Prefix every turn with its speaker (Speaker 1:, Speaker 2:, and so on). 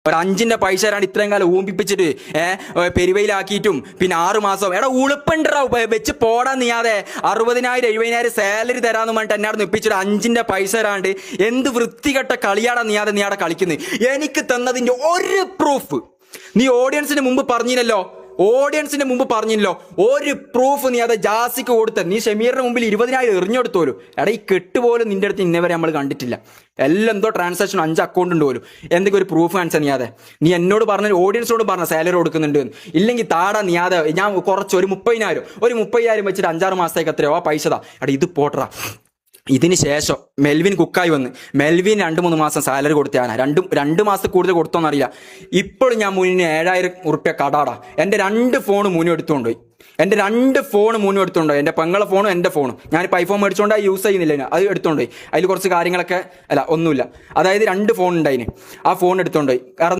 Speaker 1: ഒരു 5ന്റെ പൈസ തരാണ്ട് ഇത്രയും കാലം ഊമ്പിപ്പിച്ചിട്ട് പെരുവയിലാക്കിയിട്ടും പിന്നെ 6 മാസം ഉളുപ്പുണ്ടാ വെച്ച് പോടാൻ നീയാതെ 60,000 70,000 സാലറി തരാന്ന് പറഞ്ഞിട്ട് എന്നാട് നിപ്പിച്ചിട്ട് 5ന്റെ പൈസ തരാണ്ട് എന്ത് വൃത്തികെട്ട കളിയാടാ നീയാതെ നീയാടെ കളിക്കുന്നത്. എനിക്ക് തന്നതിന്റെ ഒരു പ്രൂഫ് നീ ഓഡിയൻസിന് മുമ്പ് പറഞ്ഞില്ലല്ലോ, ഒരു പ്രൂഫ് നീ അത് ജാസിക്ക് കൊടുത്ത. നീ ഷമീറിന്റെ മുമ്പിൽ 20,000 എറിഞ്ഞെടുത്തോലും. ഈ കെട്ട് പോലും നിന്റെ അടുത്ത് ഇന്നവരെ നമ്മൾ കണ്ടിട്ടില്ല. എല്ലാം എന്തോ ട്രാൻസാക്ഷൻ 5 അക്കൗണ്ട് ഉണ്ട് പോലും. എന്തെങ്കിലും ഒരു പ്രൂഫ് കാണിച്ചാൽ നീയാതെ. നീ എന്നോട് പറഞ്ഞ ഓഡിയൻസിനോട് പറഞ്ഞ സാലറി കൊടുക്കുന്നുണ്ട് ഇല്ലെങ്കിൽ താടാ നീയാതെ. ഞാൻ കുറച്ച് ഒരു 30,000 വെച്ചിട്ട് 5-6 മാസത്തേക്ക് എത്രയോ ആ പൈസ താ. ഇത് പോട്ടറാ. ഇതിന് ശേഷം മെൽവിൻ കുക്കായി വന്ന് മെൽവിൻ 2-3 മാസം സാലറി കൊടുത്താനാ. 2 മാസം കൂടുതൽ കൊടുത്തോന്നറിയില്ല. ഇപ്പോഴും ഞാൻ മുന്നിന് 7,000 ഉറുപ്പ്യ കടാടാ. എൻ്റെ 2 ഫോൺ മുന്നും എടുത്തുകൊണ്ടുപോയി. എൻ്റെ പെങ്ങളെ ഫോണും എൻ്റെ ഫോണും. ഞാനിപ്പോൾ ഐഫോൺ മേടിച്ചുകൊണ്ടായി യൂസ് ചെയ്യുന്നില്ല. അത് എടുത്തുകൊണ്ടുപോയി. അതിൽ കുറച്ച് കാര്യങ്ങളൊക്കെ ഒന്നുമില്ല. അതായത് 2 ഫോൺ ഉണ്ടായിന്. ആ ഫോൺ എടുത്തുകൊണ്ടുപോയി. കാരണം